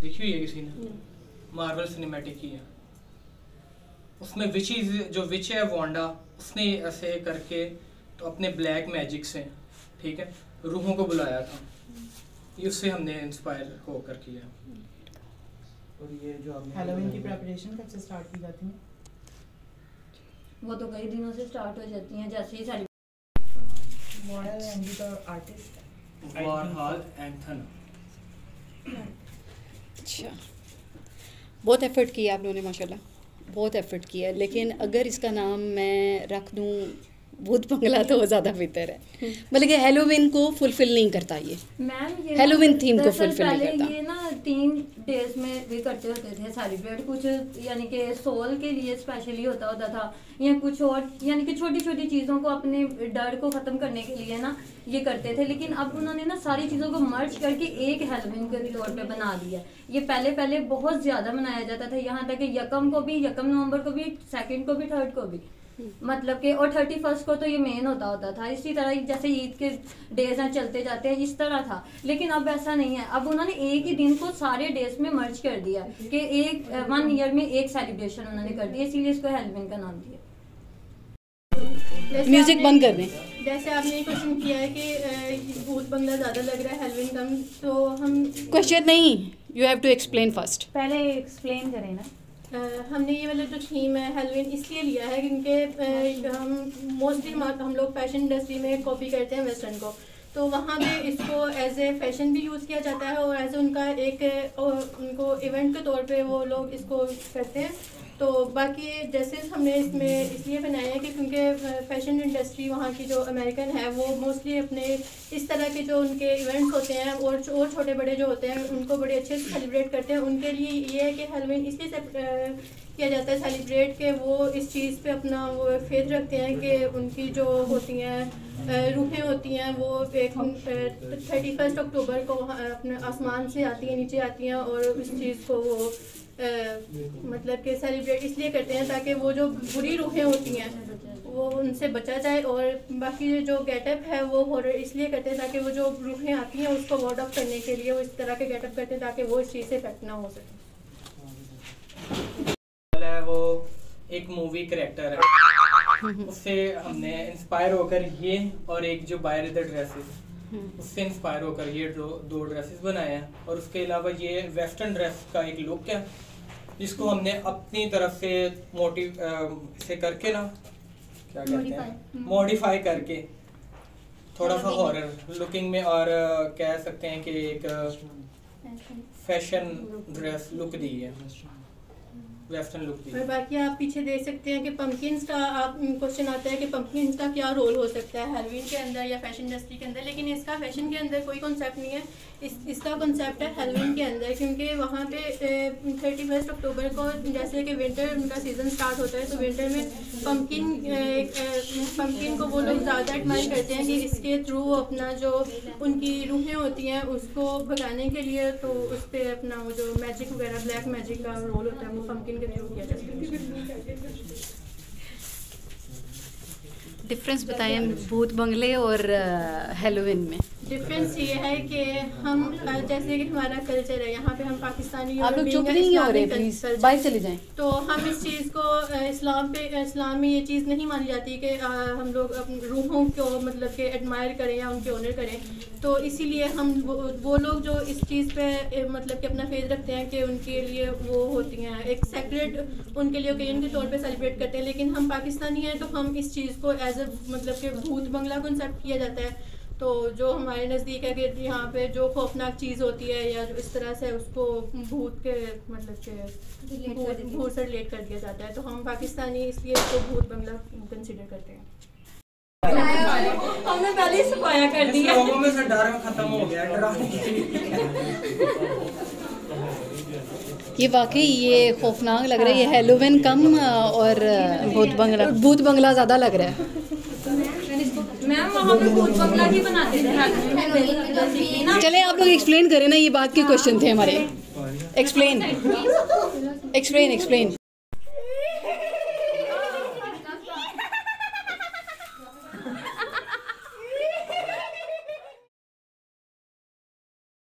देखी हुई है किसी ने? मार्वल सिनेमैटिक की है। उसमें जो विच है वांडा, उसने ऐसे करके तो अपने ब्लैक मैजिक से, ठीक है, रूहों को बुलाया था। ये उससे हमने इंस्पायर होकर किया। और ये जो आपने हैलोवीन की प्रिपरेशन कब से स्टार्ट की जाती है? वो तो कई दिनों से स्टार्ट हो जाती हैं, जैसे ही सारी मॉडल एंड द आर्टिस्ट वारहॉल एंथन। अच्छा, बहुत एफर्ट किया आप लोगों ने माशाल्लाह, बहुत एफर्ट किया। लेकिन अगर इसका नाम मैं रख दूं भूत बंगला तो ज़्यादा बेहतर है। मतलब कि हैलोवीन को फुलफिल नहीं करता ये। मैम ये हैलोवीन थीम को फुलफिल नहीं पहले करता। ये ना 3 डेज में भी करते होते थे सेलिब्रेट, कुछ यानी कि सोल के लिए स्पेशली होता था, या कुछ और यानी कि छोटी छोटी चीज़ों को अपने डर को ख़त्म करने के लिए ना ये करते थे। लेकिन अब उन्होंने ना सारी चीज़ों को मर्ज करके एक हैलोवीन के तौर पे बना दिया। ये पहले बहुत ज़्यादा मनाया जाता था, यहाँ तक कि यकम नवंबर को भी, 2 को भी, 3 को भी, मतलब कि और 31 को तो ये मेन होता था। इसी तरह जैसे ईद के डेज हैं चलते जाते हैं, इस तरह था। लेकिन अब ऐसा नहीं है, अब उन्होंने एक ही दिन को सारे डेज में मर्ज कर दिया कि एक 1 ईयर में एक सेलिब्रेशन उन्होंने कर दिया, इसीलिए इसको हैलोवीन का नाम दिया। म्यूजिक बंद कर दें। जैसे आपने ये क्वेश्चन किया है कि भूत बंगला ज़्यादा लग रहा है हैलोवीन कम, तो हम क्वेश्चन नहीं, you have to explain first. पहले एक्सप्लेन करें ना। हमने ये वाला जो थीम है हैलोवीन इसलिए लिया है क्योंकि हम मोस्टली हम लोग फैशन इंडस्ट्री में कॉपी करते हैं वेस्टर्न को, तो वहाँ पे इसको एज ए फैशन भी यूज़ किया जाता है और एज उनका एक उनको इवेंट के तौर पे वो लोग इसको करते हैं। तो बाकी जैसे हमने इसमें इसलिए बनाया है कि क्योंकि फैशन इंडस्ट्री वहाँ की जो अमेरिकन है वो मोस्टली अपने इस तरह के जो उनके इवेंट्स होते हैं और छोटे बड़े जो होते हैं उनको बड़े अच्छे से सेलिब्रेट करते हैं। उनके लिए ये है कि हैलोवीन इसलिए किया जाता है सेलिब्रेट के वो इस चीज़ पे अपना वो फेथ रखते हैं कि उनकी जो होती हैं रूहें होती हैं वो एक 31 अक्टूबर को अपने आसमान से आती हैं, नीचे आती हैं और इस चीज़ को वो मतलब कि सेलिब्रेट इसलिए करते हैं ताकि वो जो बुरी रूहें होती हैं वो उनसे बचा जाए। और बाकी जो गेटअप है वो हॉरर इसलिए करते हैं ताकि वो जो रूहें आती हैं उसको वार्ड ऑफ करने के लिए वो इस तरह के गेटअप करते हैं ताकि वो इस चीज़ से इफेक्ट ना हो सके। वो एक मूवी कैरेक्टर है, उससे हमने इंस्पायर होकर ये और एक जो बायर द ड्रेसेस, उससे इंस्पायर होकर ये दो ड्रेसेस बनाए हैं। और उसके अलावा ये वेस्टर्न ड्रेस का एक लुक है जिसको हमने अपनी तरफ से से करके ना क्या कहते हैं मॉडिफाई करके थोड़ा सा हॉरर लुकिंग में और कह सकते हैं कि एक फैशन ड्रेस लुक दी है, वेस्टर्न लुक दी है। और बाकी आप पीछे देख सकते हैं कि पम्पकिन्स का आप क्वेश्चन आता है कि पम्पकिन्स का क्या रोल हो सकता है हैलोवीन के अंदर या फैशन इंडस्ट्री के अंदर, लेकिन इसका फैशन के अंदर कोई कॉन्सेप्ट नहीं है। इसका कॉन्सेप्ट है हैलोवीन के अंदर, क्योंकि वहाँ पे 31 अक्टूबर को जैसे कि विंटर उनका सीज़न स्टार्ट होता है तो विंटर में पम्पकिन को वो लोग ज़्यादा एडमायर करते हैं कि इसके थ्रू अपना जो उनकी रूहें होती हैं उसको भगाने के लिए तो उस पर अपना वो जो मैजिक वगैरह ब्लैक मैजिक का रोल होता है वो पम्पकिन के थ्रू किया जाता है। डिफरेंस बताएं भूत बंगले और हैलोवीन में। डिफरेंस ये है कि हम जैसे कि हमारा कल्चर है यहाँ पे हम पाकिस्तानी आप लोग चुप नहीं हो रहे, प्लीज बाहर चले जाएं। तो हम इस चीज़ को इस्लाम में ये चीज़ नहीं मानी जाती कि हम लोग अपनी रूहों को मतलब कि एडमायर करें या उनके ऑनर करें। तो इसीलिए हम वो लोग जो इस चीज़ पे मतलब कि अपना फेथ रखते हैं कि उनके लिए वो होती हैं एक सेक्रेट उनके लिए ओकेजन के तौर पे सेलिब्रेट करते हैं। लेकिन हम पाकिस्तानी हैं तो हम इस चीज़ को एज ए मतलब कि भूत बंगला कॉन्सेप्ट किया जाता है। तो जो हमारे नज़दीक है कि यहाँ पे जो खौफनाक चीज़ होती है या जो इस तरह से उसको भूत के मतलब के भूत से रिलेट कर दिया जाता है, तो हम पाकिस्तानी इसलिए इसको भूत बंगला कंसिडर करते हैं। हमने पहले ही सफाया कर दिया, लोगों में से डर खत्म हो गया, डराने ये वाकई ये खौफनाक लग रहा है। ये हैलोवीन कम और भूत बंगला ज़्यादा लग रहा है। मैम वहाँ पे भूत बंगला ही बनाते थे। चले आप लोग एक्सप्लेन करें ना, ये बात के क्वेश्चन थे हमारे। एक्सप्लेन